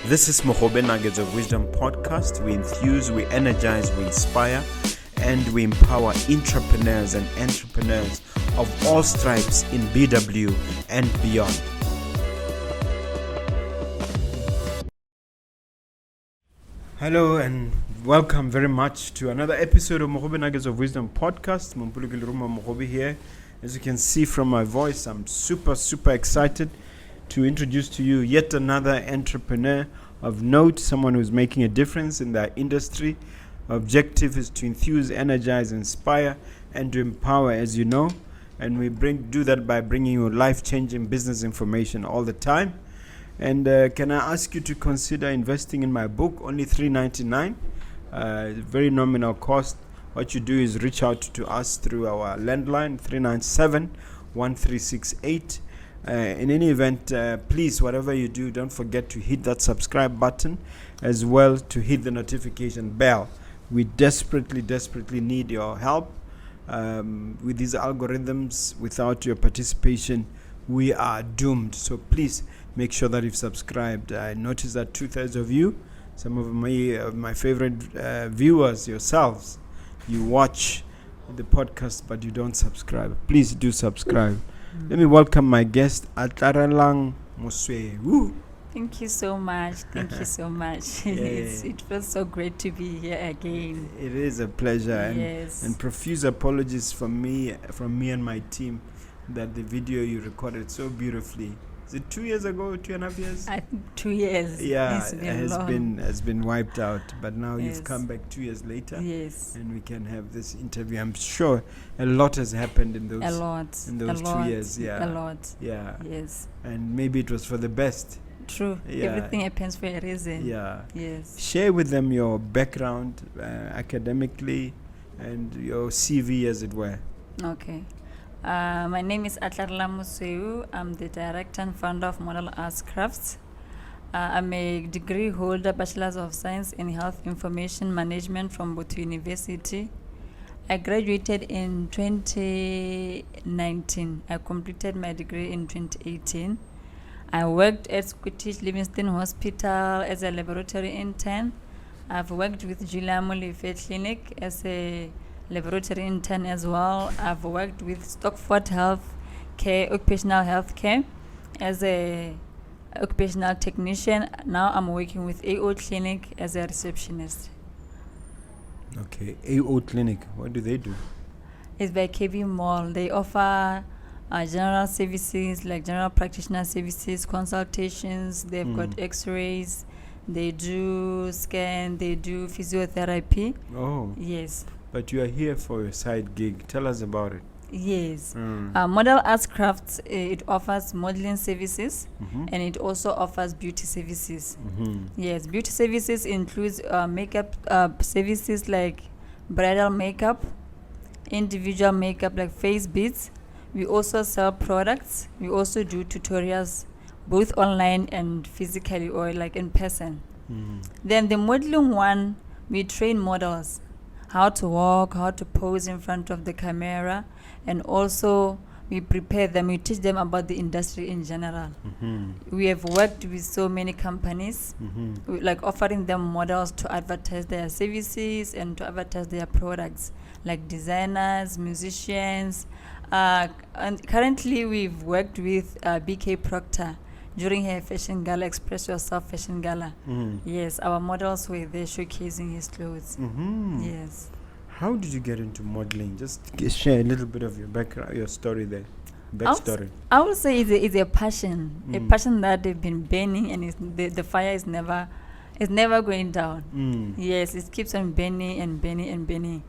This is Mogobe Nuggets of Wisdom podcast. We enthuse, we energize, we inspire, and we empower entrepreneurs and entrepreneurs of all stripes in BW and beyond. Hello and welcome very much to another episode of Mogobe Nuggets of Wisdom podcast. Mompoloki Lerumo Mogobe here. As you can see from my voice, I'm super excited to introduce to you yet another entrepreneur of note, someone who's making a difference in their industry. Objective is to enthuse, energize, inspire, and to empower, as you know. And we do that by bringing you life-changing business information all the time. And can I ask you to consider investing in my book? Only $3.99, very nominal cost. What you do is reach out to us through our landline 397-1368. In any event, please, whatever you do, don't forget to hit that subscribe button, as well to hit the notification bell. We desperately need your help with these algorithms. Without your participation, we are doomed. So please make sure that you've subscribed. I noticed that 2/3 of you, some of my favorite viewers, yourselves, you watch the podcast but you don't subscribe. Please do subscribe. Let me welcome my guest, Atlarelang Mosweu. Thank you so much. Thank you so much. It feels so great to be here again. It is a pleasure. Yes. And profuse apologies from me and my team that the video you recorded so beautifully. Is it 2 years ago, 2.5 years? I think 2 years. Yeah, it's has been wiped out. But now you've come back 2 years later. Yes. And we can have this interview. I'm sure a lot has happened in those 2 years. Yeah. A lot. Yeah. Yes. And maybe it was for the best. True. Yeah. Everything happens for a reason. Yeah. Yes. Share with them your background academically and your CV, as it were. Okay. My name is Atlarelang Mosweu. I'm the director and founder of Model Arts Crafts. I'm a degree holder, Bachelor's of Science in Health Information Management from Botu University. I graduated in 2019. I completed my degree in 2018. I worked at Scottish Livingston Hospital as a laboratory intern. I've worked with Julia Molefe Clinic as a laboratory intern as well. I've worked with Stockford Health Care, Occupational Health Care as a occupational technician. Now I'm working with AO Clinic as a receptionist. Okay, AO Clinic, what do they do? It's by KB Mall. They offer general services like general practitioner services, consultations. They've got x-rays. They do scan. They do physiotherapy. Oh. Yes. But you are here for a side gig. Tell us about it. Yes. Model Arts Crafts, it offers modeling services, and it also offers beauty services. Yes, beauty services includes makeup services like bridal makeup, individual makeup like face beads. We also sell products. We also do tutorials, both online and physically or like in person. Then the modeling one, we train models how to walk, how to pose in front of the camera, and also we prepare them, we teach them about the industry in general. We have worked with so many companies, like offering them models to advertise their services and to advertise their products, like designers, musicians. And currently we've worked with BK Proctor during her fashion gala, Express Yourself fashion gala. Yes, our models were there showcasing his clothes. Yes. How did you get into modeling? Just share a little bit of your background, your story there. Backstory. I would say it's a passion, a passion that they've been burning, and the fire is never going down. Yes, it keeps on burning and burning and burning.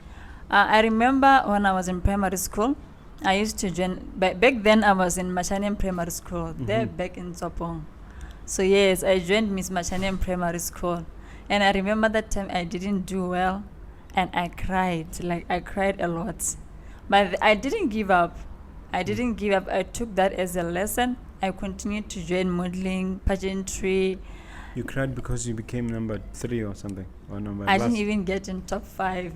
I remember when I was in primary school, I used to join, back then I was in Machanian Primary School, there back in Sopong. So yes, I joined Miss Machanian Primary School. And I remember that time I didn't do well and I cried a lot. But I didn't give up. I took that as a lesson. I continued to join modeling, pageantry. You cried because you became number 3 or something? Or I didn't even get in top 5.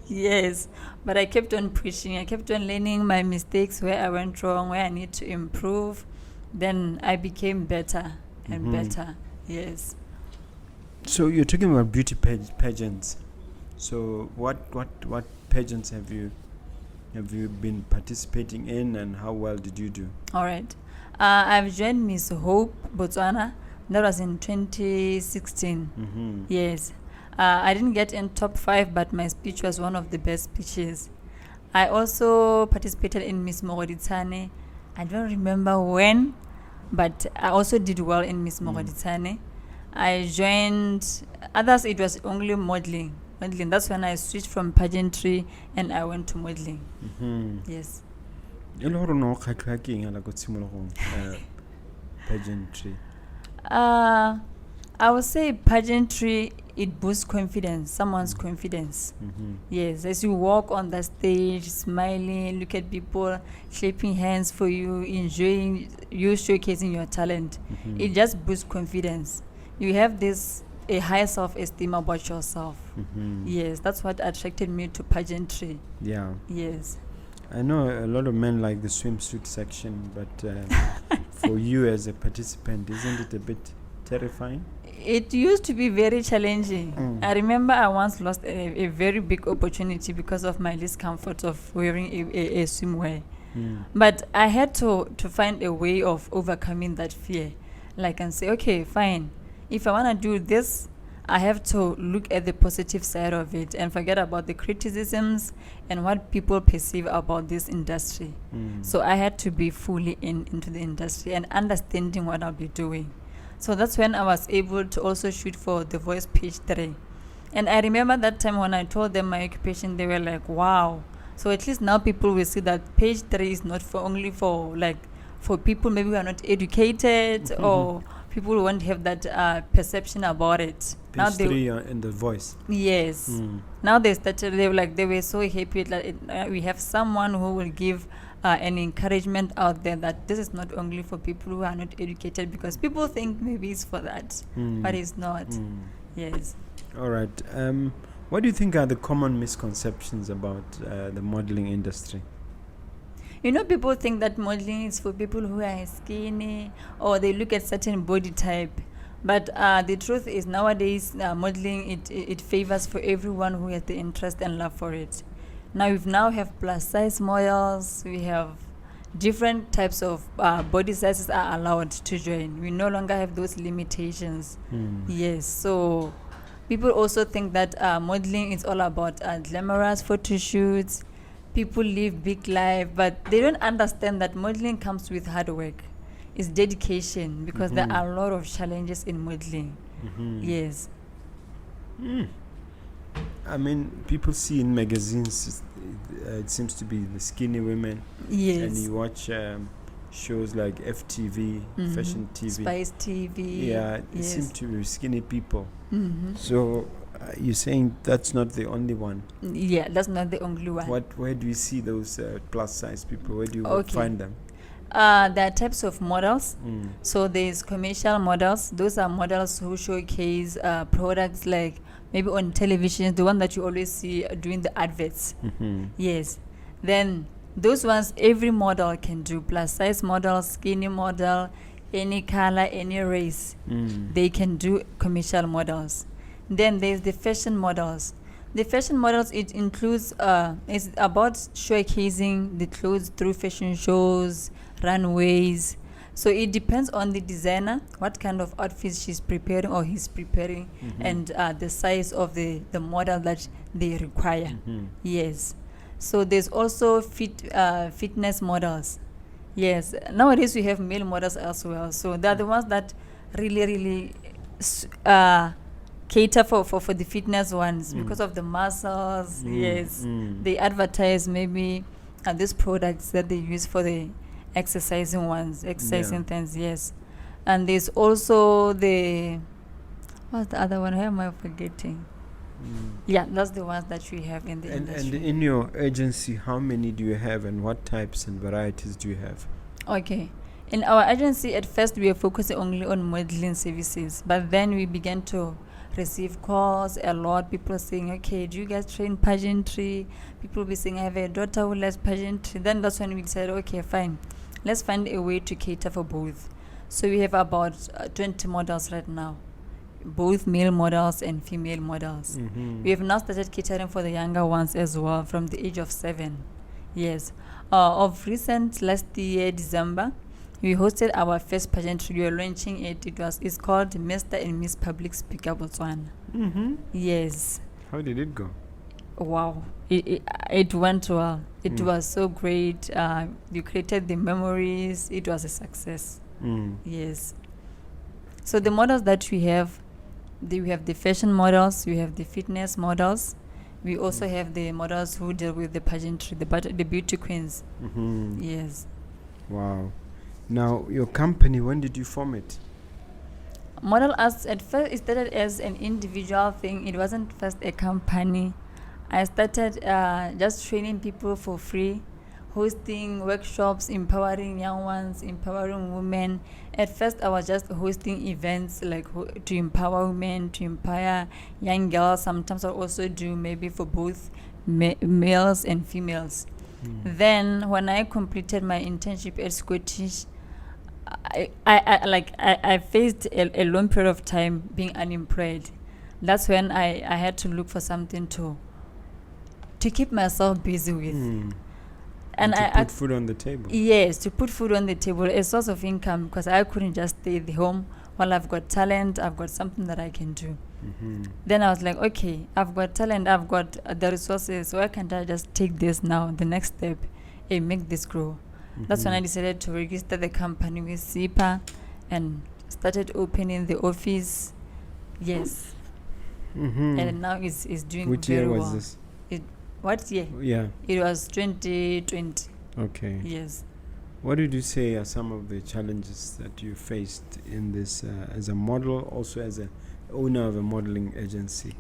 Yes, but I kept on pushing. I kept on learning my mistakes, where I went wrong, where I need to improve. Then I became better. and better. Yes. So you're talking about beauty pageants. So what pageants have you been participating in, and how well did you do? All right. I've joined Miss Hope Botswana. That was in 2016. Yes. I didn't get in top 5, but my speech was one of the best speeches. I also participated in Miss Mogoditsane. I don't remember when, but I also did well in Miss Mogoditsane. I joined others. It was only modeling. That's when I switched from pageantry and I went to modeling. Yes. Pageantry. I would say pageantry, it boosts confidence, someone's confidence. Yes, as you walk on the stage, smiling, look at people, clapping hands for you, enjoying you showcasing your talent. It just boosts confidence. You have a high self-esteem about yourself. Yes, that's what attracted me to pageantry. Yeah. Yes. I know a lot of men like the swimsuit section, but for you as a participant, isn't it a bit terrifying? It used to be very challenging. I remember I once lost a very big opportunity because of my discomfort of wearing a swimwear. But I had to find a way of overcoming that fear. Like, and say, okay, fine. If I want to do this, I have to look at the positive side of it and forget about the criticisms and what people perceive about this industry. So I had to be fully into the industry and understanding what I'll be doing. So that's when I was able to also shoot for The Voice page 3. And I remember that time when I told them my occupation, they were like, wow. So at least now people will see that page 3 is not only for people maybe who are not educated or people who won't have that perception about it. Page now 3 in The Voice. Yes. Now they were so happy that we have someone who will give an encouragement out there that this is not only for people who are not educated, because people think maybe it's for that, but it's not. Yes. All right. What do you think are the common misconceptions about the modeling industry? You know, people think that modeling is for people who are skinny, or they look at certain body type. But the truth is, nowadays, modeling, it favors for everyone who has the interest and love for it. Now we have plus size models. We have different types of body sizes are allowed to join. We no longer have those limitations. Yes. So people also think that modeling is all about glamorous photo shoots. People live big life, but they don't understand that modeling comes with hard work. It's dedication, because there are a lot of challenges in modeling. Yes. I mean, people see in magazines, it seems to be the skinny women. Yes. And you watch shows like FTV, Fashion TV. Spice TV. Yeah, it seems to be skinny people. So you're saying that's not the only one? Yeah, that's not the only one. Where do you see those plus size people? Where do you find them? There are types of models. So there's commercial models. Those are models who showcase products like maybe on television, the one that you always see doing the adverts. Yes. Then those ones, every model can do. Plus size model, skinny model, any color, any race. They can do commercial models. Then there's the fashion models. The fashion models, it includes, it's about showcasing the clothes through fashion shows, runways. So it depends on the designer, what kind of outfits she's preparing or he's preparing, and the size of the model that they require. Yes. So there's also fitness models. Yes. Nowadays we have male models as well. So they're the ones that really cater for the fitness ones because of the muscles. Yes. They advertise maybe these products that they use for the exercising things. Yes. And there's also what's the other one? Who am I forgetting? Yeah, that's the ones that we have in the industry. And in your agency, how many do you have, and what types and varieties do you have? Okay. In our agency, at first we were focusing only on modeling services, but then we began to receive calls a lot. People saying, okay, do you guys train pageantry? People be saying, I have a daughter who loves pageantry. Then that's when we decided, okay, fine, let's find a way to cater for both. So we have about 20 models right now, both male models and female models. We have now started catering for the younger ones as well, from the age of 7. Yes. Of recent, last year, December, we hosted our first pageantry. We were launching it. It's called Mr. and Miss Public Speaker Botswana. Yes. How did it go? Wow. It went well. It was so great. You created the memories. It was a success. Yes. So the models that we have the fashion models, we have the fitness models. We also have the models who deal with the pageantry, the beauty queens. Yes. Wow. Now, your company, when did you form it? Model Arts, at first, it started as an individual thing. It wasn't first a company. I started just training people for free, hosting workshops, empowering young ones, empowering women. At first, I was just hosting events like to empower women, to empower young girls. Sometimes I also do maybe for both males and females. Then, when I completed my internship at Scottish, I faced a long period of time being unemployed. That's when I had to look for something to keep myself busy with. And to put food on the table. Yes, to put food on the table, a source of income, because I couldn't just stay at home. While I've got talent, I've got something that I can do. Then I was like, okay, I've got talent, I've got the resources, so why can't I just take this now, the next step, and make this grow? That's when I decided to register the company with SIPA and started opening the office. Yes. And now it's doing Which very well. Which year was this? What year? Yeah. It was 2020. Okay. Yes. What did you say are some of the challenges that you faced in this as a model, also as an owner of a modeling agency?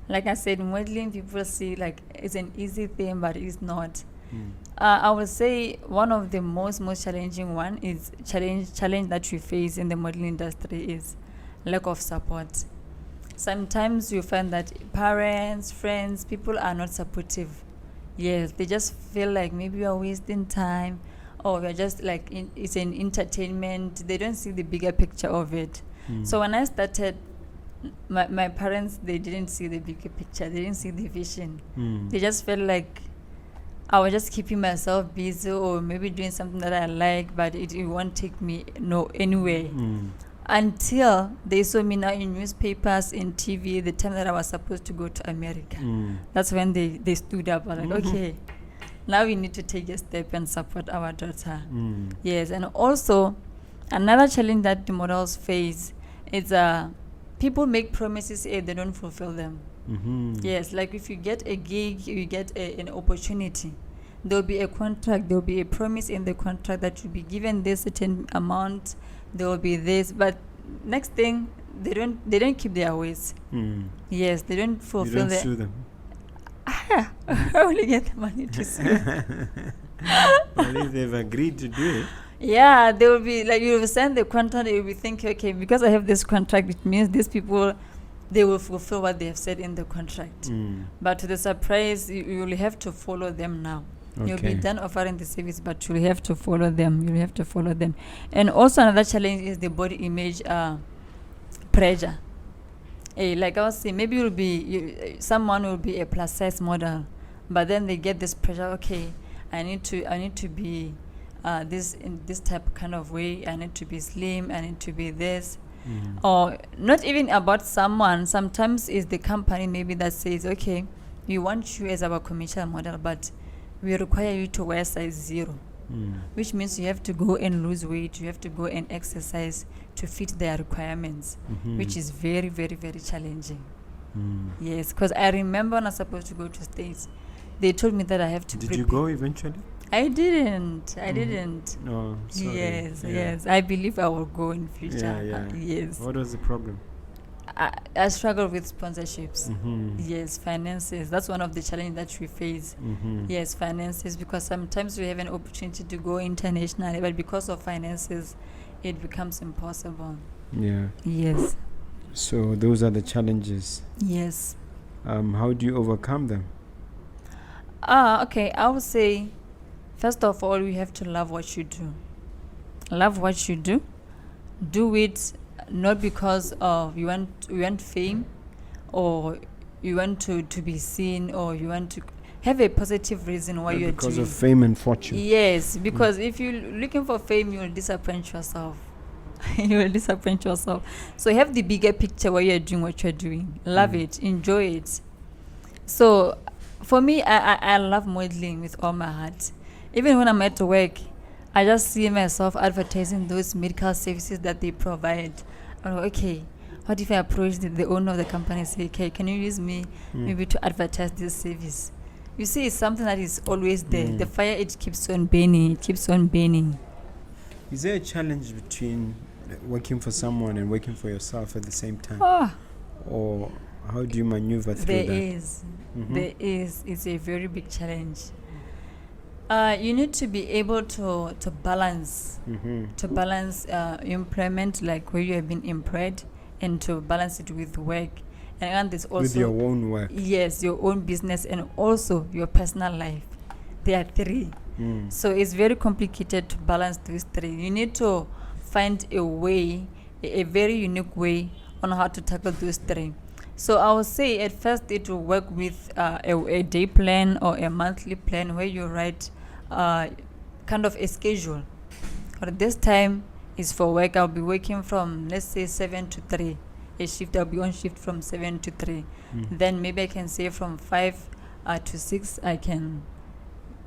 Like I said, modeling, people see like it's an easy thing, but it's not. I would say one of the most challenging one is challenge that we face in the modeling industry is lack of support. Sometimes you find that parents, friends, people are not supportive. Yes, they just feel like maybe you're wasting time, or we're just like it's an entertainment. They don't see the bigger picture of it. So when I started, my parents, they didn't see the bigger picture. They didn't see the vision. They just felt like I was just keeping myself busy, or maybe doing something that I like, but it won't take me anywhere. Until they saw me now in newspapers, in TV, the time that I was supposed to go to America. That's when they stood up. I was like, okay, now we need to take a step and support our daughter. Yes, and also another challenge that the models face is people make promises and they don't fulfill them. Yes, like if you get a gig, you get an opportunity. There'll be a contract, there'll be a promise in the contract that you'll be given this certain amount. There will be this, but next thing they don't keep their words. Yes, they don't fulfill. You don't sue them. I only get the money to sue. But if they've agreed to do it. Yeah, they will be like, you will send the contract, you will be thinking, okay, because I have this contract, it means these people, they will fulfill what they have said in the contract. But to the surprise, you will have to follow them now. Okay. You'll be done offering the service, but you'll have to follow them. You'll have to follow them. And also another challenge is the body image pressure. Like I was saying, maybe someone will be a plus size model, but then they get this pressure. Okay, I need to be this in this type kind of way. I need to be slim. I need to be this. Or not even about someone. Sometimes it's the company maybe that says, okay, we want you as our commercial model, but we require you to wear size 0, which means you have to go and lose weight, you have to go and exercise to fit their requirements, which is very, very, very challenging. Yes, because I remember when I was supposed to go to States, they told me that I have to Did you go eventually? I didn't. Oh, sorry. Yes. I believe I will go in future. Yes. What was the problem? I struggle with sponsorships. Yes, finances. That's one of the challenges that we face. Yes, finances, because sometimes we have an opportunity to go internationally, but because of finances, it becomes impossible. Yeah. Yes. So those are the challenges. Yes. How do you overcome them? Okay, I would say, first of all, you have to love what you do. love what you do. Do it not because of you want fame, or you want to be seen, or you want to have a positive reason why you're because doing. of fame and fortune. Yes, because if you're looking for fame, you will disappoint yourself. You will disappoint yourself. So have the bigger picture why you're doing what you're doing. Love it, enjoy it. So for me, I love modeling with all my heart. Even when I'm at work, I just see myself advertising those medical services that they provide. I'm like, okay, what if I approach the owner of the company and say, okay, can you use me maybe to advertise this service? You see, it's something that is always there. The fire, it keeps on burning. It keeps on burning. Is there a challenge between working for someone and working for yourself at the same time? Or how do you maneuver through that? There is. It's a very big challenge. You need to be able to balance employment, like where you have been employed, and to balance it with work. And there's also with your own work. Yes, your own business, and also your personal life. There are three. So it's very complicated to balance these three. You need to find a way, a very unique way on how to tackle those three. So I would say at first it will work with a day plan or a monthly plan where you write kind of a schedule. But this time is for work. I'll be working from, let's say, 7 to 3. A shift, I'll be on shift from 7 to 3. Then maybe I can say from 5 to 6, I can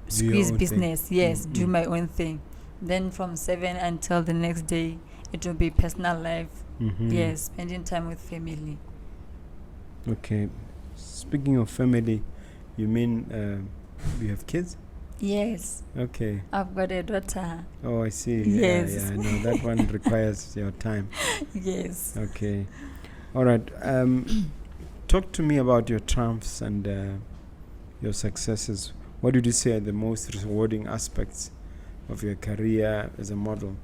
squeeze business. Thing. Yes, do my own thing. Then from 7 until the next day, it will be personal life. Yes, spending time with family. Okay. Speaking of family, you mean you have kids? Yes. Okay. I've got a daughter. Oh, I see. Yes. Yeah, no, that one requires your time. Yes. Okay. All right. Talk to me about your triumphs and your successes. What did you say are the most rewarding aspects of your career as a model?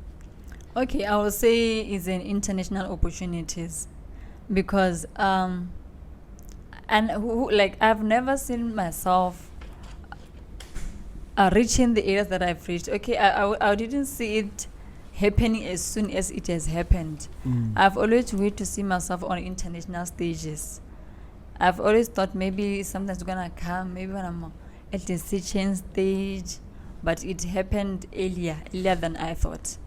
Okay, I would say it's an international opportunities, because I've never seen myself reaching the areas that I've reached. Okay, I didn't see it happening as soon as it has happened. I've always waited to see myself on international stages. I've always thought maybe something's gonna come, maybe when I'm at the teaching stage, but it happened earlier than I thought.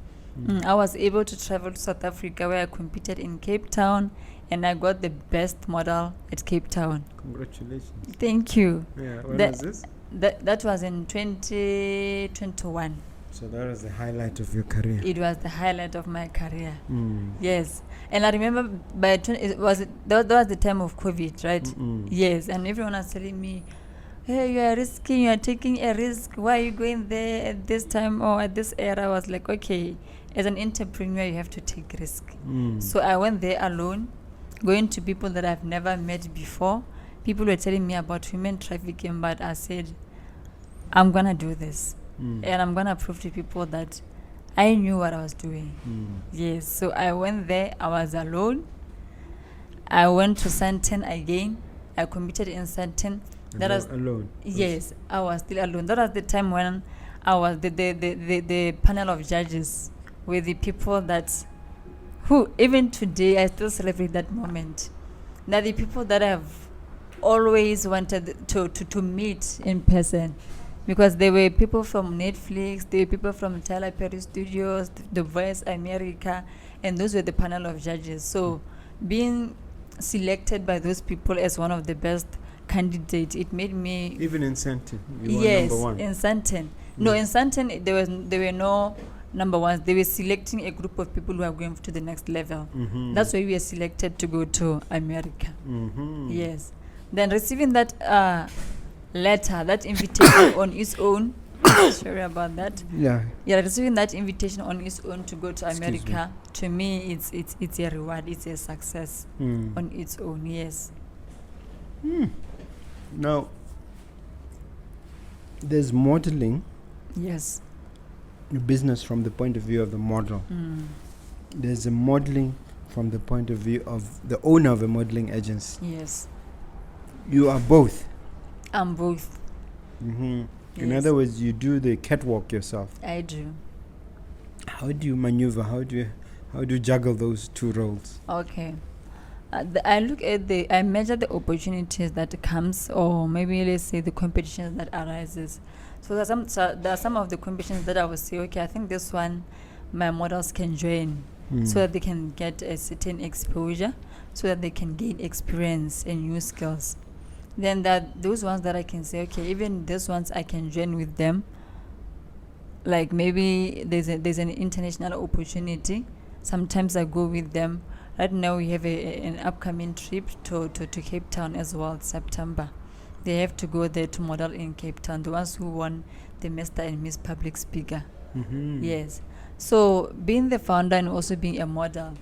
I was able to travel to South Africa, where I competed in Cape Town, and I got the best model at Cape Town. Congratulations. Thank you. Yeah, when was this? That was in 2021. So that was the highlight of your career. It was the highlight of my career. Yes, and I remember that was the time of COVID, right? Yes, and everyone was telling me, "Hey, you are taking a risk. Why are you going there at this time or at this era?" I was like, okay, as an entrepreneur, you have to take risk. So I went there alone, going to people that I've never met before. People were telling me about human trafficking, but I said, I'm gonna do this. And I'm gonna prove to people that I knew what I was doing. Yes, so I went there. I was alone. I went to Sandton again. I competed in Sandton. That was alone. Yes, I was still alone. That was the time when I was the panel of judges with the people that, who even today I still celebrate that moment. They're the people that I've always wanted to meet in person, because there were people from Netflix, there were people from Tyler Perry Studios, The Voice America, and those were the panel of judges. So being selected by those people as one of the best candidates, it made me... Even in Sandton, you were number one. In Sandton. No, in Sandton, there were no number ones. They were selecting a group of people who are going to the next level. That's why we were selected to go to America. Yes. Then receiving that letter, that invitation on its own. Sorry about that. Yeah, receiving that invitation on its own to go to America, to me, it's a reward. It's a success on its own. Yes. Now, there's modeling. Yes. Business from the point of view of the model. There's a modeling from the point of view of the owner of a modeling agency. Yes. You are both. I'm both. Yes. In other words, you do the catwalk yourself. I do. How do you maneuver? How do you juggle those two roles? Okay. I measure the opportunities that comes, or maybe let's say the competitions that arises. So there are some of the competitions that I will say, okay, I think this one my models can join, so that they can get a certain exposure, so that they can gain experience and new skills. Then those ones that I can say, okay, even these ones I can join with them. Like maybe there's an international opportunity. Sometimes I go with them. Right now we have an upcoming trip to Cape Town as well, September. They have to go there to model in Cape Town, the ones who won the Mr. and Miss Public Speaker. Yes. So being the founder and also being a model,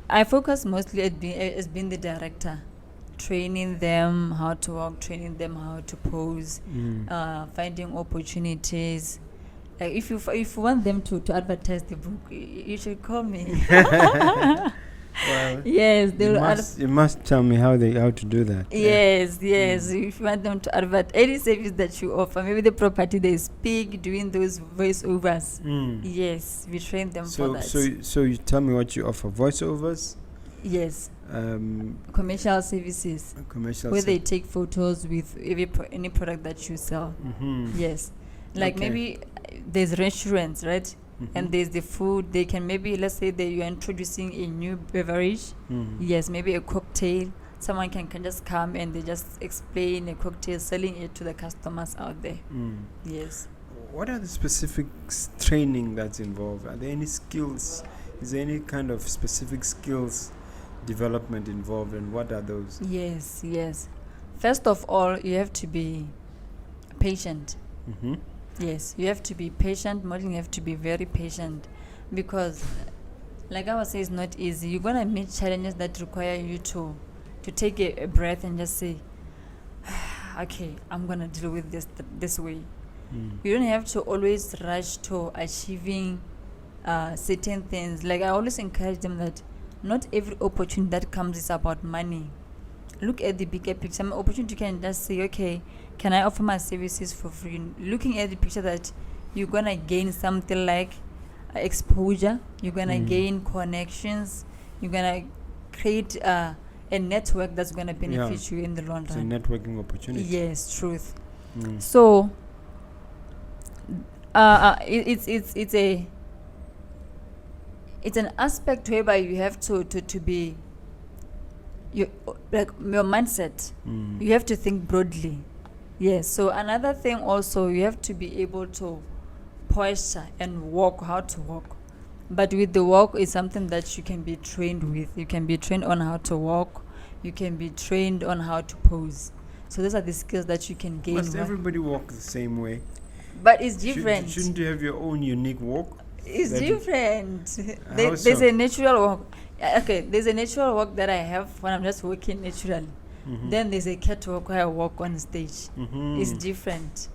I focus mostly at being the director, training them how to walk, training them how to pose, finding opportunities. Like if you want them to advertise the book, you should call me. Well, yes, you must tell me how to do that. Yes. If you want them to advert any service that you offer, maybe the property they speak, doing those voiceovers. Yes, we train them for that. So you tell me what you offer: voiceovers. Yes. Commercial services. Where they take photos with any product that you sell. Yes. Like maybe there's restaurants, right? And there's the food. They can maybe, let's say that you're introducing a new beverage. Yes, maybe a cocktail. Someone can just come and they just explain a cocktail, selling it to the customers out there. Yes. What are the specific training that's involved? Are there any skills? Is there any kind of specific skills development involved, and what are those? Yes. First of all, you have to be patient. Yes, you have to be patient. Modeling, you have to be very patient, because like I was saying, it's not easy. You're gonna meet challenges that require you to take a breath and just say, okay, I'm gonna deal with this way. You don't have to always rush to achieving certain things. Like I always encourage them that not every opportunity that comes is about money. Look at the bigger picture. Some opportunity can just say, okay, can I offer my services for free? Looking at the picture that you're gonna gain something like exposure, you're gonna gain connections, you're gonna create a network that's gonna benefit you in the long run. It's a networking opportunity. Yes, truth. So it's an aspect whereby you have to be your mindset. You have to think broadly. Yes. So another thing also, you have to be able to posture and walk, how to walk. But with the walk is something that you can be trained with. You can be trained on how to walk. You can be trained on how to pose. So those are the skills that you can gain. Must everybody walk the same way? But it's different. Shouldn't you have your own unique walk? It's different. There's a natural walk. Okay, there's a natural walk that I have when I'm just walking naturally. Then there's a catwalk where I walk on stage. It's different.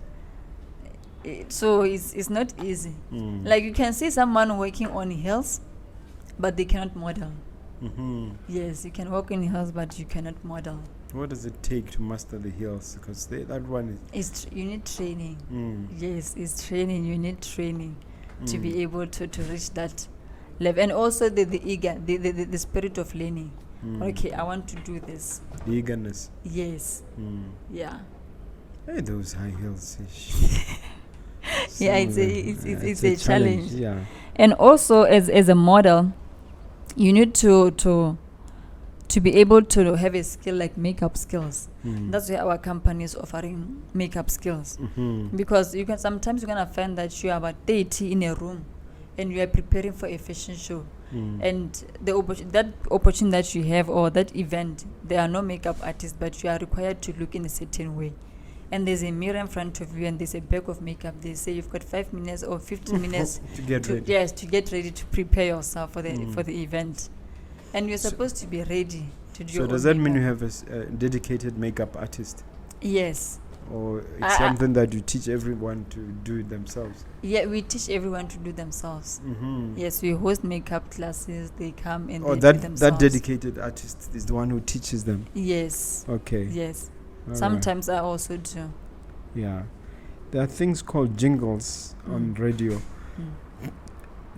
So it's not easy. Like you can see someone walking on hills, but they cannot model. Yes, you can walk in hills, but you cannot model. What does it take to master the hills? Because that one is... you need training. Yes, it's training. You need training to be able to reach that level. And also the spirit of learning. Okay, I want to do this. The eagerness. Yes. Yeah. Hey, those high hills. Yeah, it's a challenge. Yeah. And also as a model, you need to be able to have a skill like makeup skills. That's why our company is offering makeup skills. Because sometimes you're gonna find that you are about 30 in a room and you are preparing for a fashion show. And that opportunity that you have, or that event, there are no makeup artists, but you are required to look in a certain way. And there's a mirror in front of you and there's a bag of makeup. They say you've got 5 minutes or 15 minutes to get ready. Yes, to get ready to prepare yourself for the event. And you're supposed to be ready to do your own. So does that mean you have a dedicated makeup artist? Yes. Or it's something that you teach everyone to do it themselves? Yeah, we teach everyone to do themselves. Yes, we host makeup classes. They come and they do themselves. That dedicated artist is the one who teaches them? Yes. Okay. Yes. All sometimes I also do. Yeah. There are things called jingles on radio.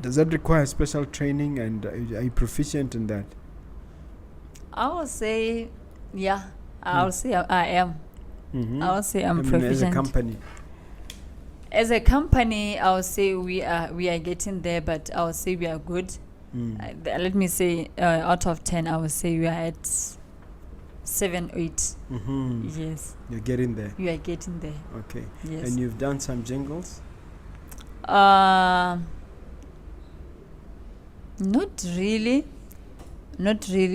does that require special training, and are you proficient in that? I would say, yeah. I would say I am. Mm-hmm. I would say I'm As a proficient. company. As a company, I would say we are getting there, but I would say we are good. Let me say, out of 10, I would say we are at 7, 8. Mm-hmm. Yes. You're getting there. You are getting there. Okay. Yes. And you've done some jingles? Not really,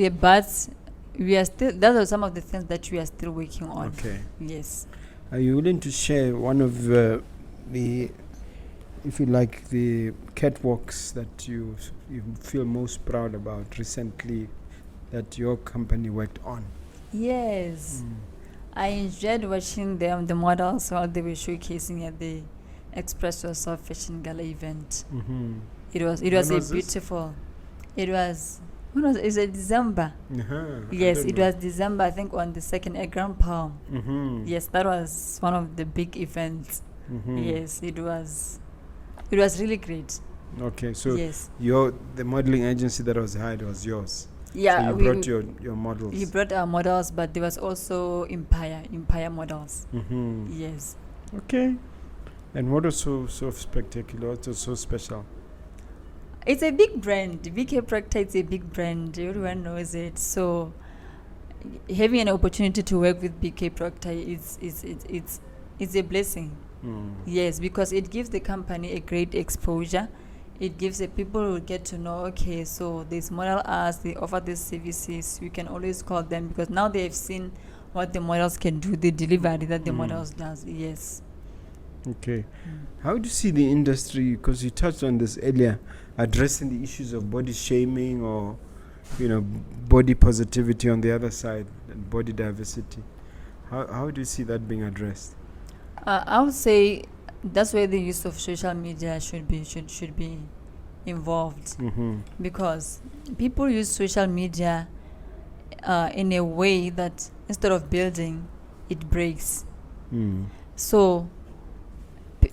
but we are still. Those are some of the things that we are still working on. Okay. Yes. Are you willing to share one of the, if you like, the catwalks that you feel most proud about recently that your company worked on? Yes. I enjoyed watching them, the models, while they were showcasing at the Express Yourself Fashion Gala event. Mm-hmm. It was beautiful. It was. Is it December? Yes, it was December, I think, on the 2nd at Grand Palm. Mm-hmm. Yes, that was one of the big events. Mm-hmm. Yes, it was really great. Okay, so yes, the modeling agency that was hired was yours. Yeah, so you brought your models. We brought our models, but there was also Empire models. Mm-hmm. Yes. Okay. And what was so spectacular? What was so special? It's a big brand. BK Procter is a big brand. Everyone knows it. So having an opportunity to work with BK Procter is a blessing. Yes, because it gives the company a great exposure. It gives the people who get to know, okay, so this model they offer these services. You can always call them because now they have seen what the models can do, the delivery that the models does. Yes. Okay. How do you see the industry, because you touched on this earlier, addressing the issues of body shaming or, body positivity on the other side and body diversity? How do you see that being addressed? I would say that's where the use of social media should be involved, because people use social media in a way that instead of building, it breaks. So,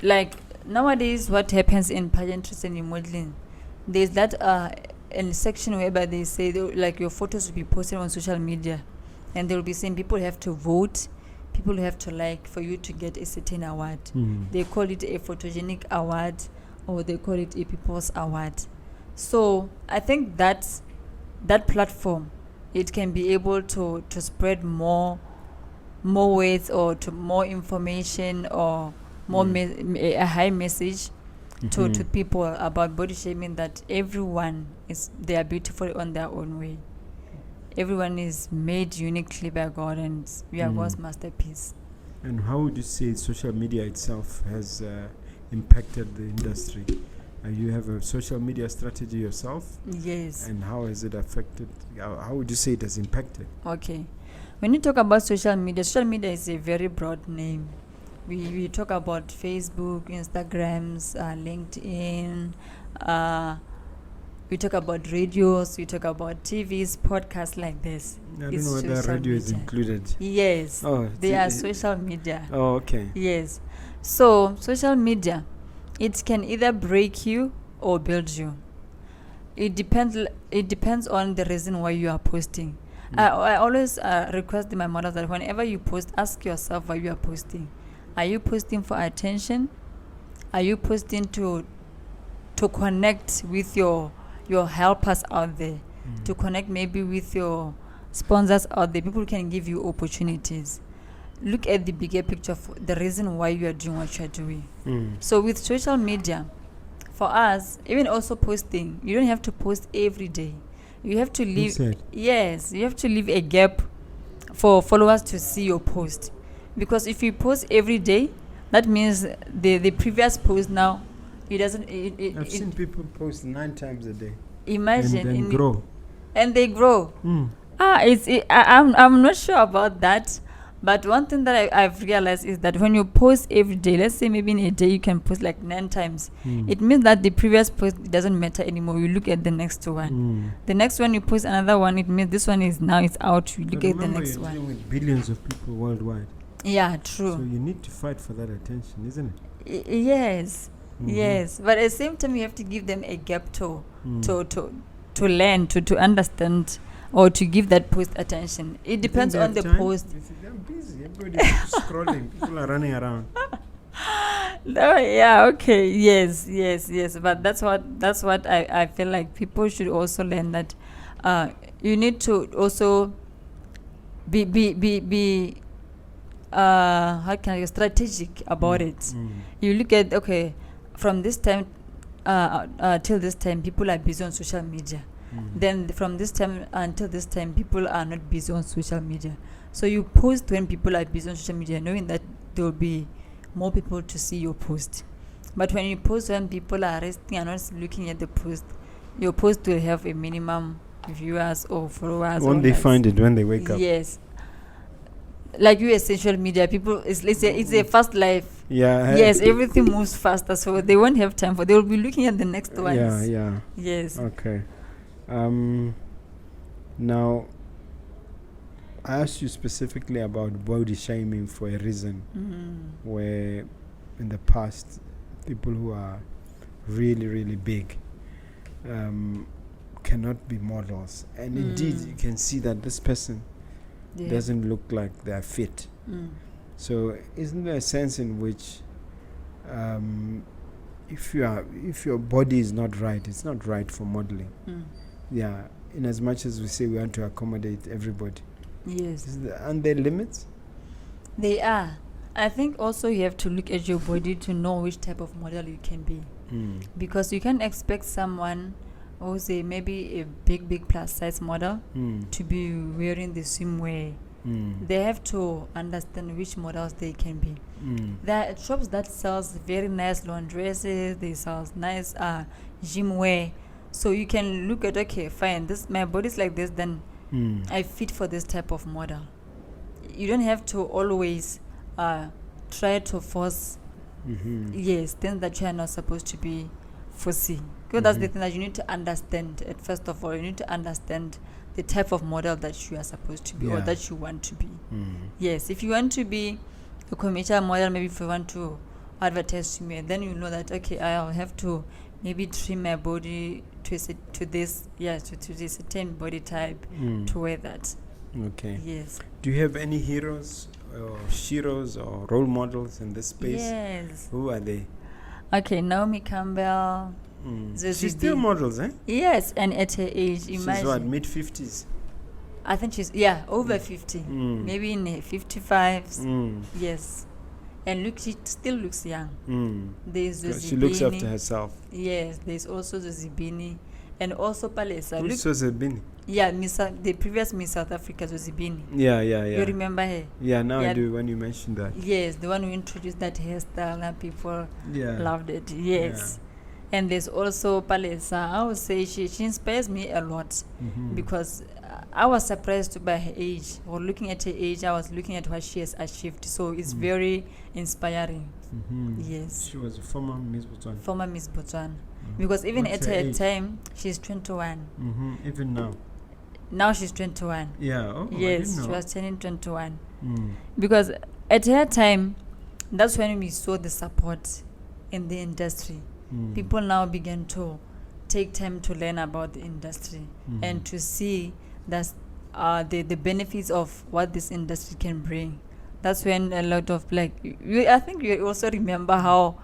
like nowadays, what happens in pageantry and in modeling, there's that in section whereby they say like your photos will be posted on social media, and they'll be saying people have to vote. People have to like for you to get a certain award. They call it a photogenic award, or they call it a people's award. So I think that platform, it can be able to spread more words or to more information or more a high message to people about body shaming, that everyone they are beautiful on their own way. Everyone is made uniquely by God, and we are God's masterpiece. And how would you say social media itself has impacted the industry? You have a social media strategy yourself? Yes. And how has it affected? How would you say it has impacted? Okay. When you talk about social media is a very broad name. We talk about Facebook, Instagrams, LinkedIn, we talk about radios, we talk about TVs, podcasts like this. I don't know whether radio is included. Yes. Oh, they are social media. Oh, okay. Yes. So, social media, it can either break you or build you. It depends on the reason why you are posting. I always request my models that whenever you post, ask yourself why you are posting. Are you posting for attention? Are you posting to connect with your helpers out there, to connect maybe with your sponsors out there? People can give you opportunities. Look at the bigger picture for the reason why you are doing what you are doing. So with social media, for us, even also posting, you don't have to post every day. You have to leave. Yes, you have to leave a gap for followers to see your post, because if you post every day, that means the previous post now. It doesn't. I've seen people post 9 times a day. Imagine and grow. And they grow. I'm not sure about that, but one thing that I've realized is that when you post every day, let's say maybe in a day you can post like 9 times. It means that the previous post doesn't matter anymore. You look at the next one. The next one you post another one. It means this one is out. You look at the next one. Dealing with billions of people worldwide. Yeah, true. So you need to fight for that attention, isn't it? Yes. Yes, but at the same time, you have to give them a gap to learn, to understand, or to give that post attention. It depends on the post. They're busy. Everybody's scrolling. People are running around. No, yeah, okay, yes. But that's what I feel like people should also learn, that you need to also be how can I say, strategic about it. You look at, okay, from this time till this time, people are busy on social media. Then from this time until this time, people are not busy on social media. So you post when people are busy on social media, knowing that there will be more people to see your post. But when you post when people are resting and not looking at the post, your post will have a minimum viewers or followers. Won't they find it when they wake up? Yes. Like you, social media, people, it's a fast life. Yeah. Yes, everything moves faster, so they won't have time they will be looking at the next ones. Yeah. Yes. Okay. Now, I asked you specifically about body shaming for a reason, where in the past, people who are really, really big cannot be models. And indeed, you can see that this person doesn't look like they're fit. So isn't there a sense in which if your body is not right, it's not right for modeling? Yeah, in as much as we say we want to accommodate everybody. Yes. Aren't there limits? They are. I think also you have to look at your body to know which type of model you can be. Because you can expect someone who say maybe a big plus size model to be wearing the swimwear. They have to understand which models they can be. There are shops that sells very nice lawn dresses, they sell nice gym wear. So you can look at, okay, fine, this my body's like this, then I fit for this type of model. You don't have to always try to force things that you are not supposed to be foreseen. Because that's the thing that you need to understand. First of all, you need to understand the type of model that you are supposed to be or that you want to be. Yes, if you want to be a commercial model, maybe if you want to advertise to me, then you know that, okay, I'll have to maybe trim my body to this certain body type to wear that. Okay. Yes. Do you have any heroes or sheroes or role models in this space? Yes. Who are they? Okay, Naomi Campbell. She's still models, eh? Yes, and at her age, imagine. She's what, mid-50s? I think she's, over 50. Maybe in her 55s. Yes. And look, she still looks young. There's She looks after herself. Yes, there's also Zozibini. And also Palesa. Who's Zozibini? Yeah, the previous Miss South Africa, Zozibini. Yeah. You remember her? Yeah, now I do when you mentioned that. Yes, the one who introduced that hairstyle and people loved it. Yes. And there's also Palesa. I would say she inspires me a lot because I was surprised by her age. Or looking at her age, I was looking at what she has achieved. So it's very inspiring. Yes. She was a former Miss Botswana. Former Miss Botswana. Because even at her time, she's 21. Even now? Now she's 21. Yeah. Oh, yes, she was turning 21. Because at her time, that's when we saw the support in the industry. People now began to take time to learn about the industry and to see that the benefits of what this industry can bring. That's when a lot of I think you also remember how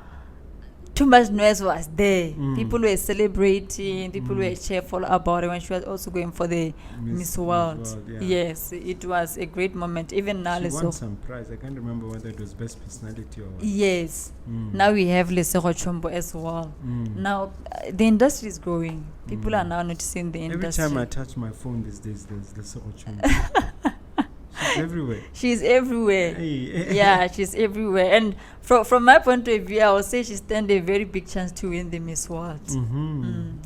too much noise was there. People were celebrating, people were cheerful about it when she was also going for the Miss World. Yes, it was a great moment. Even now, she won some prize. I can't remember whether it was best personality or what. Yes. Now we have Lesego Chombo as well. Now the industry is growing. People are now noticing the industry. Every time I touch my phone these days, there's Lesego Chombo. She's everywhere. She's everywhere. Yeah, she's everywhere. And from my point of view, I would say she stands a very big chance to win the Miss World.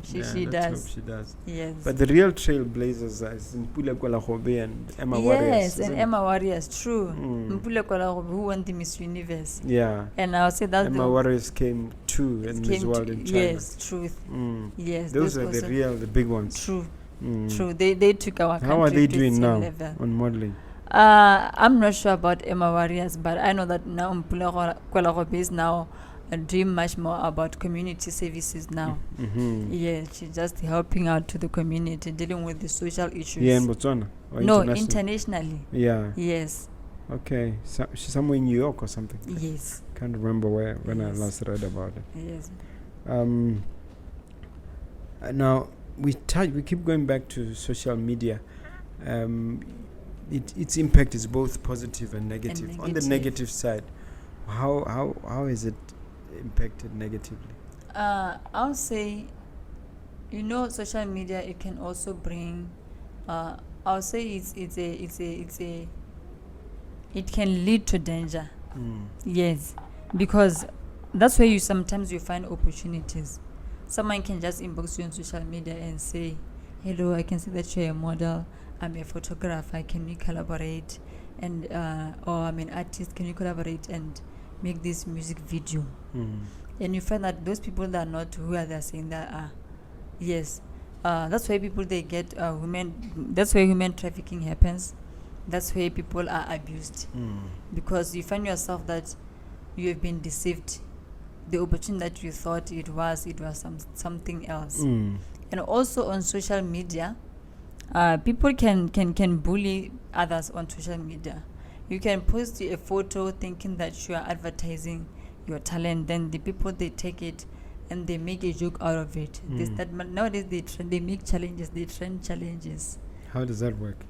She does. She does. Yes. But the real trailblazers are Mpule Kwalahobe and Emma Warriors. Yes, and Emma Warriors, true. Mpule Kwalahobe, who won the Miss Universe. Yeah. And I would say that Emma Warriors came two in Miss World in China. Yes, truth. Yes. Those are the big ones. True. True. They took our country. How are they to doing now level. on modeling? I'm not sure about Emma Warriors, but I know that now Mpule Kwalahobe is now dream much more about community services now. Mm-hmm. Yeah, she's just helping out to the community, dealing with the social issues. Here in Botswana? Or No, international? internationally. Yeah. Yes. Okay. So she's somewhere in New York or something? Yes. Can't remember when I Yes. last read about it. Yes. Now, we keep going back to social media. Its impact is both positive and negative. On the negative side, how is it impacted negatively? I'll say, social media, it can also bring. I'll say it can lead to danger. Yes, because that's where sometimes you find opportunities. Someone can just inbox you on social media and say, hello, I can see that you're a model, I'm a photographer, can we collaborate? And or I'm an artist, can you collaborate and make this music video? And you find that those people that are not who are they saying that are. Yes. That's why people they get women. That's why human trafficking happens. That's why people are abused. Because you find yourself that you have been deceived. The opportunity that you thought it was something else. And also on social media, people can bully others on social media. You can post a photo thinking that you are advertising your talent, then the people they take it and they make a joke out of it. Nowadays they make challenges, they trend challenges. How does that work?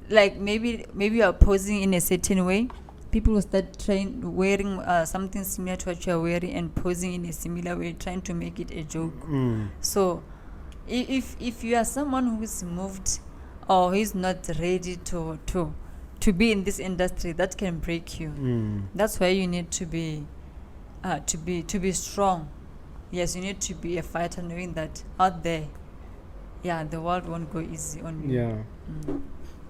Like maybe you are posing in a certain way, people will start wearing something similar to what you are wearing and posing in a similar way, trying to make it a joke. So if you are someone who is moved or who is not ready to be in this industry, that can break you. That's why you need to be strong. Yes, you need to be a fighter, knowing that out there, the world won't go easy on you. Yeah.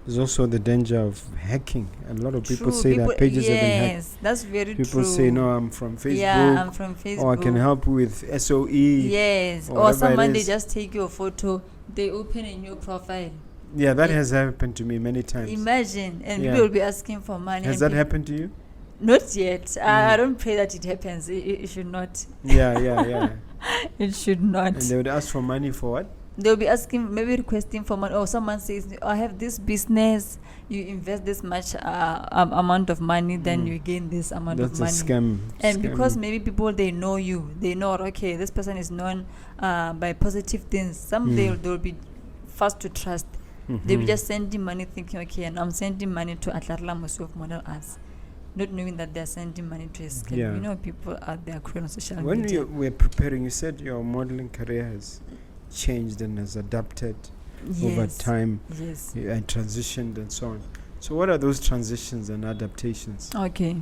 There's also the danger of hacking. A lot of people say People, their pages have been hacked. Yes, that's very true. People say, no, I'm from Facebook. Yeah, I'm from Facebook. Or I can help with SOE. Yes, or someone, they just take your photo, they open a new profile. Yeah, that has happened to me many times. Imagine, and people will be asking for money. Has that happened to you? Not yet. I don't pray that it happens. It should not. Yeah. It should not. And they would ask for money for what? They'll be asking, maybe requesting for money. Or someone says, I have this business. You invest this much amount of money, then you gain this amount of money. That's a scam. And because maybe people, they know you. They know, okay, this person is known by positive things. They'll be fast to trust. They will just send him money thinking, okay, and I'm sending money to Atlarelang Mosweu of Model Arts, not knowing that they're sending money to a scam. Yeah. People out there cruel on social media. When you were preparing, you said your modeling career has changed and has adapted over time. Yes. And transitioned and so on. So what are those transitions and adaptations? Okay.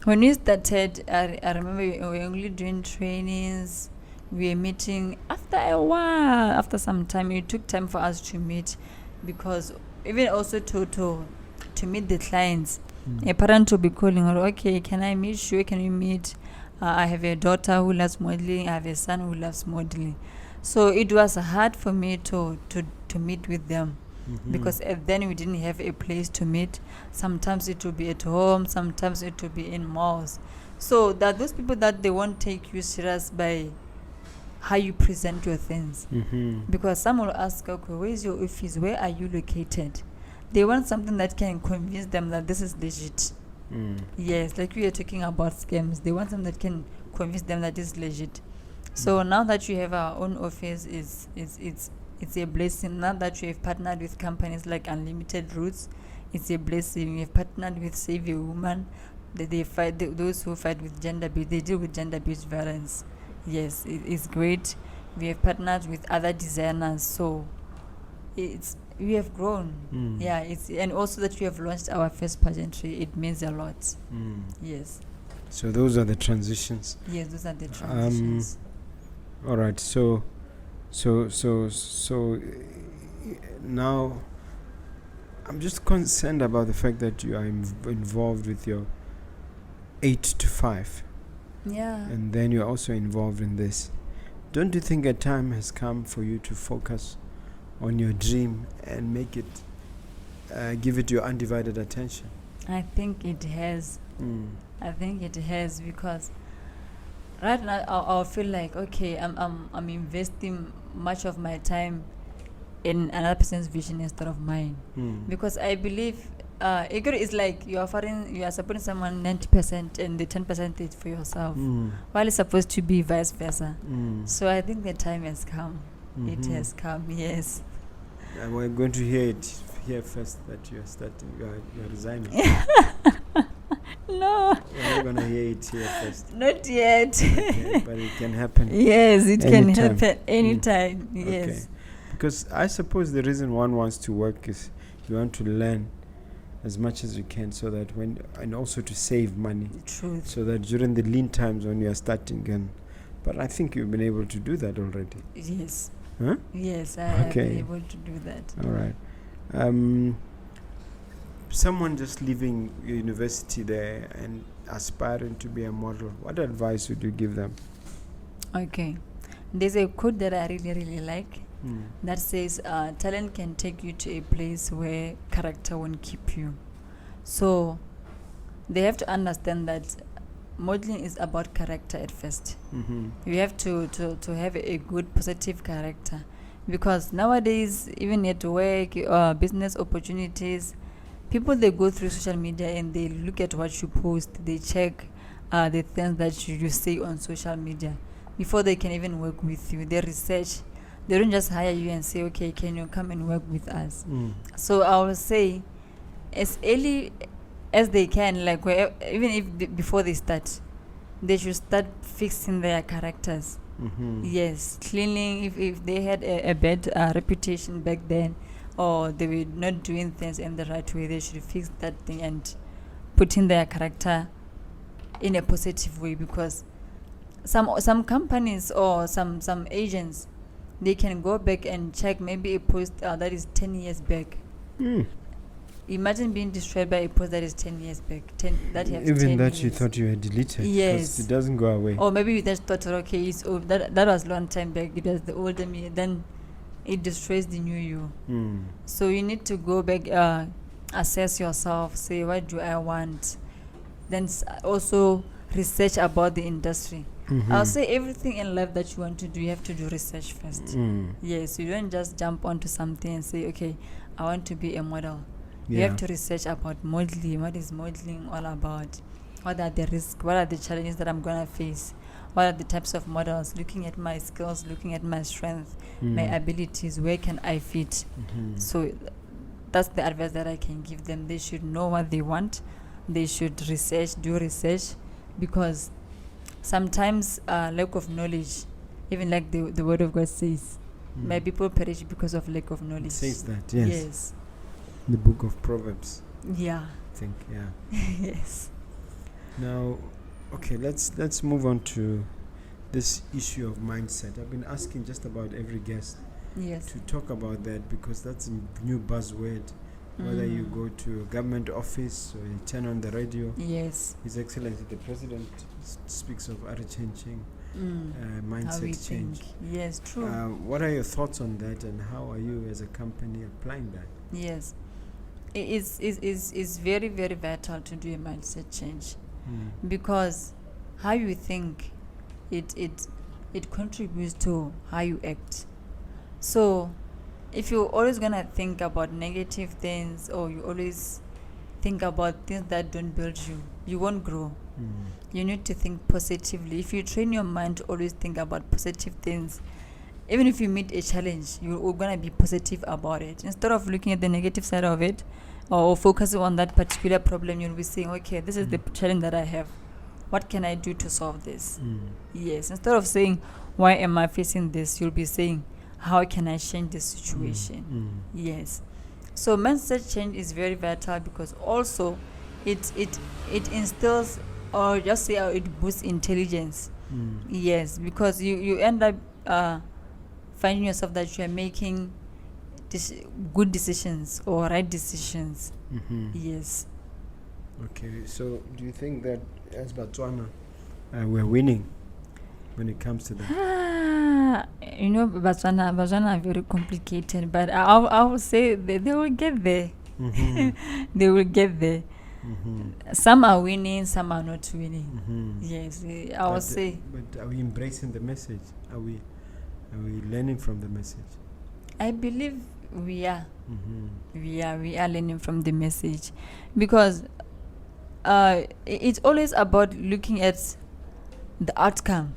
When we started, I remember we were only doing trainings. We were meeting after a while. After some time, it took time for us to meet, because even also to meet the clients. A parent will be calling her, okay, can I meet you? Can we meet? I have a daughter who loves modeling. I have a son who loves modeling. So it was hard for me to meet with them, because then we didn't have a place to meet. Sometimes it will be at home, sometimes it will be in malls. So that those people that they won't take you serious by how you present your things. Because some will ask, okay, where is your office? Where are you located? They want something that can convince them that this is legit. Yes, like we are talking about scams. They want something that can convince them that it's legit. So now that you have our own office, it's a blessing. Now that you have partnered with companies like Unlimited Roots, it's a blessing. We have partnered with Save a Woman. They fight those who fight with gender abuse. They deal with gender abuse violence. Yes, it's great. We have partnered with other designers, so we have grown. Yeah, and also that we have launched our first pageantry. It means a lot. Yes. So those are the transitions. Yes, those are the transitions. All right. So now I'm just concerned about the fact that you are involved with your 8 to 5. Yeah. And then you're also involved in this. Don't you think a time has come for you to focus on your dream and make it, give it your undivided attention? I think it has. I think it has, because right now I'll feel like, okay, I'm investing much of my time in another person's vision instead of mine, because I believe ego is like you are supporting someone 90% and the 10% is for yourself, while it's supposed to be vice versa. So I think the time has come. It has come, yes. We're going to hear it here first that you are starting. You are resigning. No. We're not gonna hear it here first. Not yet. Okay, but it can happen. Yes, it Anytime. can happen anytime. Yes. Okay. Because I suppose the reason one wants to work is you want to learn as much as you can, so that and also to save money. Truth. So that during the lean times when you are starting again. But I think you've been able to do that already. Yes. Huh? Yes, I have been able to do that. All right. Someone just leaving university there and aspiring to be a model, what advice would you give them? Okay. There's a quote that I really, really like that says, talent can take you to a place where character won't keep you. So they have to understand that modeling is about character at first. You have to have a good, positive character, because nowadays, even at work, business opportunities, people, they go through social media and they look at what you post. They check the things that you say on social media before they can even work with you. They research. They don't just hire you and say, okay, can you come and work with us? So I will say, as early as they can, like even if before they start, they should start fixing their characters. Yes, cleaning. If they had a bad reputation back then, or they were not doing things in the right way, they should fix that thing and put in their character in a positive way, because some companies or some agents, they can go back and check maybe a post that is 10 years back. Imagine being destroyed by a post that is 10 years back. Even that years. You thought you had deleted. Yes. It doesn't go away. Or maybe you just thought, okay, it's old. That was long time back. It was the older me. Then it destroys the new you. So you need to go back, assess yourself, say, what do I want? Then also research about the industry. I'll say everything in life that you want to do, you have to do research first. Yes, you don't just jump onto something and say, okay, I want to be a model. You have to research about modeling. What is modeling all about? What are the risks? What are the challenges that I'm going to face? What are the types of models? Looking at my skills, looking at my strength, my abilities, where can I fit? So that's the advice that I can give them. They should know what they want. They should do research, because sometimes lack of knowledge, even like the word of God says, my people perish because of lack of knowledge. It says that, yes. Yes. The book of Proverbs. Yeah. I think, yeah. Yes. Now, okay, let's move on to this issue of mindset. I've been asking just about every guest to talk about that, because that's a new buzzword. Whether you go to a government office or you turn on the radio, His Excellency the President speaks of changing mindset change. Yes, true. What are your thoughts on that, and how are you as a company applying that? Yes, it is very, very vital to do a mindset change, because how you think, it contributes to how you act. So if you're always gonna think about negative things, or you always think about things that don't build you, you won't grow. You need to think positively. If you train your mind to always think about positive things, even if you meet a challenge, you're gonna be positive about it. Instead of looking at the negative side of it, or focusing on that particular problem, you'll be saying, okay, this is the challenge that I have. What can I do to solve this? Yes. Instead of saying, why am I facing this? You'll be saying, how can I change this situation? Yes. So mindset change is very vital, because also it instills, or just say it boosts intelligence. Yes, because you end up finding yourself that you are making good decisions or right decisions. Yes. Okay, so do you think that as Botswana we're winning when it comes to that? Botswana are very complicated, but I will say they will get there. They will get there. Some are winning, some are not winning. Yes, I would say. But are we embracing the message? Are we learning from the message? I believe we are. We are learning from the message, because it's always about looking at the outcome.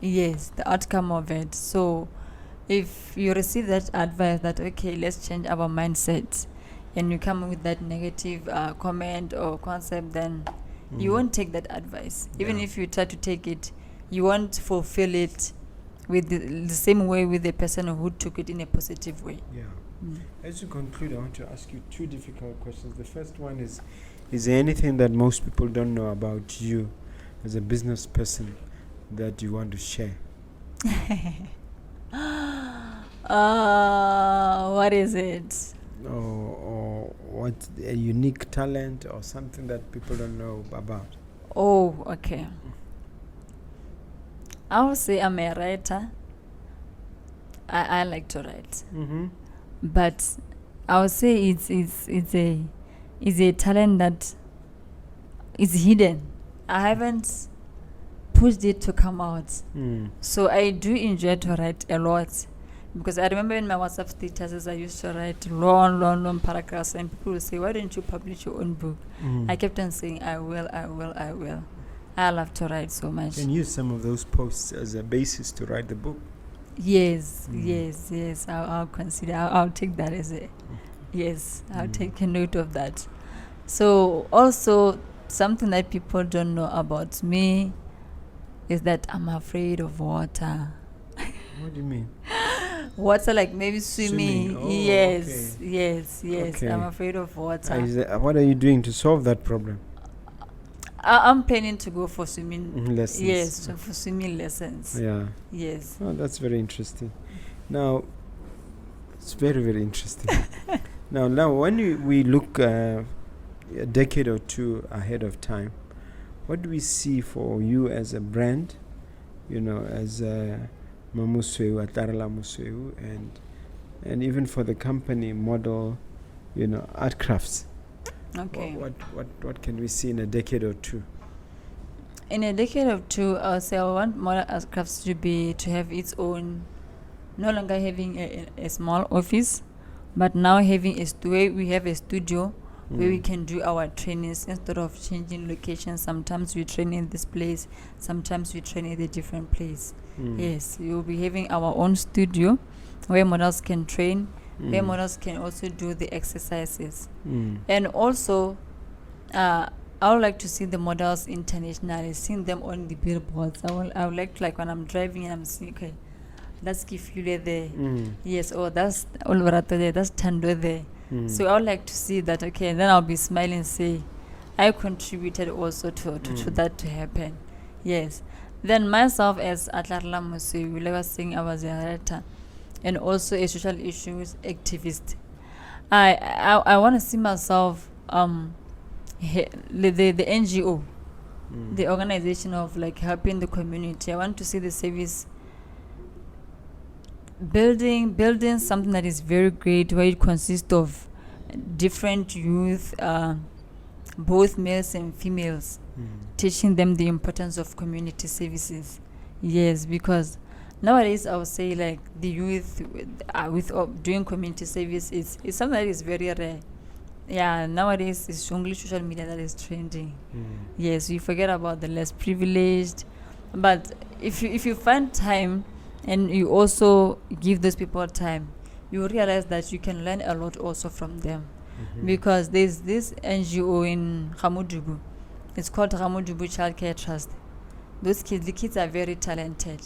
Yes, the outcome of it. So if you receive that advice that, okay, let's change our mindset, and you come with that negative comment or concept, then you won't take that advice. Even if you try to take it, you won't fulfill it with the same way with the person who took it in a positive way. As you conclude, I want to ask you two difficult questions. The first one is there anything that most people don't know about you as a business person that you want to share? What is it? Or what, a unique talent or something that people don't know about? Oh, okay. I would say I'm a writer. I like to write. But I would say it's a talent that is hidden. I haven't pushed it to come out. So I do enjoy to write a lot, because I remember in my WhatsApp statuses I used to write long paragraphs, and people would say, why don't you publish your own book? I kept on saying, I will. I love to write so much. You can use some of those posts as a basis to write the book. Yes. I'll consider. I'll take that as a yes. I'll take a note of that. So also something that people don't know about me is that I'm afraid of water. What do you mean? Water, like maybe swimming. Oh, yes. Okay. I'm afraid of water. What are you doing to solve that problem? I'm planning to go for swimming lessons. Yes, so for swimming lessons. Yeah. Yes. Oh, that's very interesting. Now, it's very, very interesting. now, when we look a decade or two ahead of time, what do we see for you as a brand? As Mosweu, Atlarelang Mosweu, and even for the company model, art crafts. Okay. What can we see in a decade or two? In a decade or two, I'll say I want model art crafts to have its own, no longer having a small office, but now having where we have a studio where we can do our trainings instead of changing locations. Sometimes we train in this place, sometimes we train in a different place. Yes, we will be having our own studio where models can train, where models can also do the exercises. And also, I would like to see the models internationally, seeing them on the billboards. I would like to, like when I'm driving and I'm seeing, okay, that's Kifule there. Yes, or that's Olverato there, that's Tando there. So I would like to see that, okay, and then I'll be smiling and say, I contributed also to that to happen. Yes. Then myself as Atlarelang Mosweu, like I was saying, I was a writer and also a social issues activist. I want to see myself the NGO, the organization of like helping the community. I want to see the service building something that is very great, where it consists of different youth, both males and females, teaching them the importance of community services. Yes, because nowadays I would say like the youth with doing community service is something that is very rare. Yeah, nowadays it's only social media that is trending. Yes, you forget about the less privileged, but if you find time and you also give those people time, you realize that you can learn a lot also from them. Because there's this NGO in Hamudubu. It's called Hamudubu Child Care Trust. Those kids, the kids are very talented.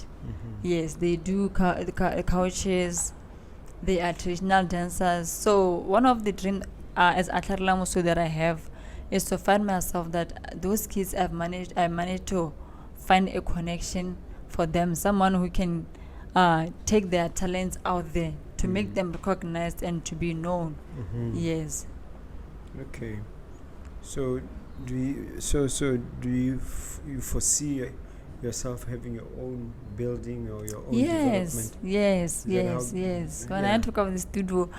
Yes, they do couches, they are traditional dancers. So one of the dreams as Atlarelang Mosweu that I have is to find myself that those kids I managed to find a connection for them, someone who can take their talents out there to make them recognized and to be known. Yes. Okay. So do you foresee yourself having your own building or your own development? Yes. When I took over the studio,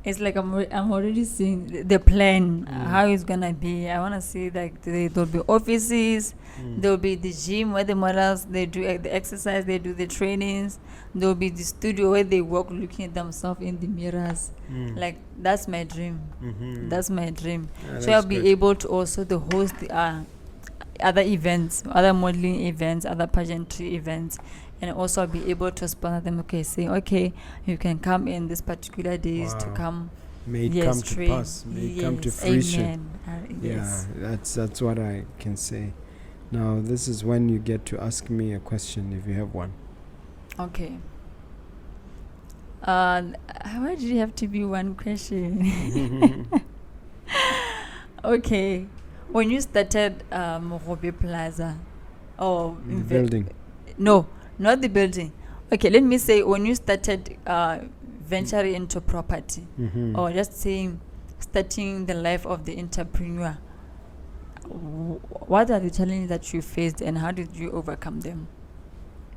It's like I'm already seeing the plan, how it's gonna be. I wanna see like there'll be offices, there'll be the gym where the models they do the exercise, they do the trainings. There'll be the studio where they work looking at themselves in the mirrors. Like that's my dream. That's my dream. So I'll be able to also to host the, other events, other modeling events, other pageantry events. And also be able to sponsor them, saying, okay, you can come in this particular days to come. May it come to pass. May it come to fruition. Yes. That's what I can say. Now, this is when you get to ask me a question if you have one. Okay. Why did it have to be one question? Okay. When you started Mogobe Plaza, or the building? No. Not the building. Okay, let me say when you started venturing into property, or just saying starting the life of the entrepreneur, what are the challenges that you faced and how did you overcome them?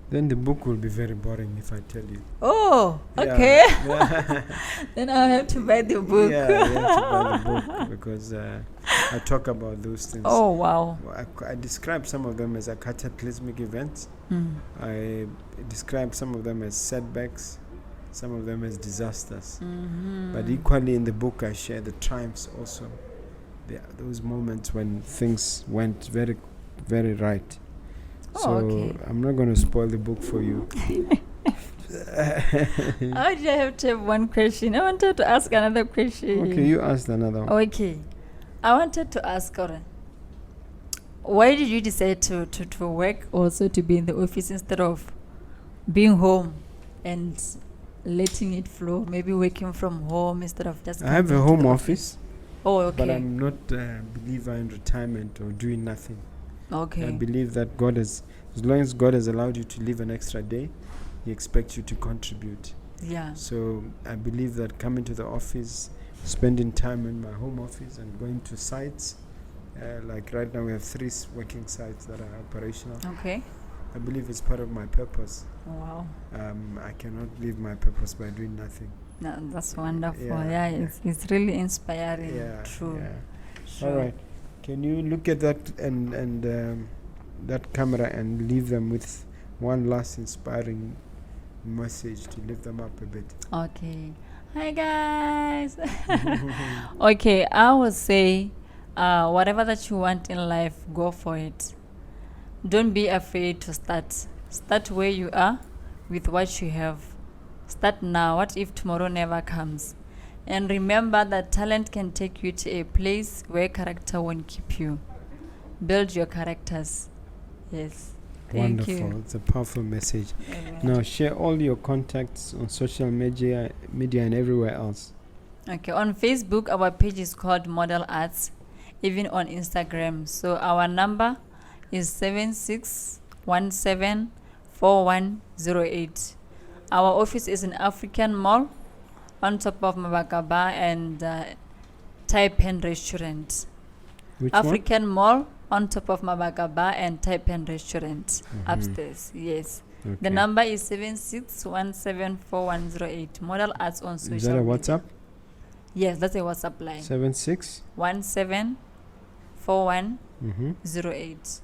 Then the book will be very boring if I tell you. Oh, okay. Then I'll have to buy the book. Yeah, you have to buy the book because I talk about those things. Oh, wow. I describe some of them as a cataclysmic events. I describe some of them as setbacks, some of them as disasters. But equally in the book I share the triumphs also. Those moments when things went very, very right. So I'm not going to spoil the book for you. I just have to have one question. I wanted to ask another question. Okay, you asked another one. Okay. I wanted to ask her, why did you decide to work also to be in the office instead of being home and letting it flow? Maybe working from home instead of just... I have a home office. Oh, okay. But I'm not a believer in retirement or doing nothing. Okay. I believe that God has, as long as God has allowed you to live an extra day, He expects you to contribute. Yeah. So I believe that coming to the office, spending time in my home office and going to sites, like right now we have 3 working sites that are operational. Okay. I believe it's part of my purpose. Wow. I cannot live my purpose by doing nothing. No, that's wonderful. Yeah. It's really inspiring. Yeah. True. Yeah. Sure. All right. Can you look at that and that camera and leave them with one last inspiring message to lift them up a bit? Okay. Hi guys. Okay, I would say whatever that you want in life, go for it. Don't be afraid to start. Start where you are with what you have. Start now. What if tomorrow never comes? And remember that talent can take you to a place where character won't keep you. Build your characters. Yes. Thank Wonderful. you. It's a powerful message. Amen. Now share all your contacts on social media and everywhere else. Okay, on Facebook, our page is called Model Arts, even on Instagram. So our number is 76174108. Our office is in African Mall, on top of Mabakaba and Taipan Restaurant. Which African Mall, on top of Mabakaba and Taipan Restaurant, upstairs. Yes. one? Okay. The number is 76174108. Model Arts on social Is that a media. WhatsApp? Yes, that's a WhatsApp line. 76174108.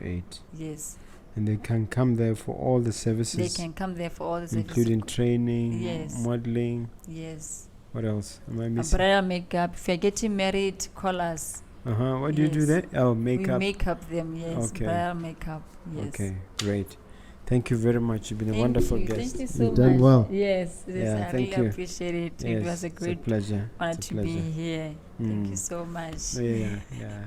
08. Yes. And they can come there for all the services. They can come there for all the services. including training, Yes. modeling. Yes. What else? Am I missing? Bridal makeup. If you're getting married, call us. What do you do Yes. there? Oh, makeup. We make up them, yes. Okay. Bridal makeup, yes. Okay, great. Thank you very much. You've been a Thank wonderful you. guest. Thank you so You've much. done well. Yes, Yeah, I thank really you. appreciate it. Yes, It was a it's great pleasure. honor It's a to be pleasure. here. Thank you so much. Yeah, yeah.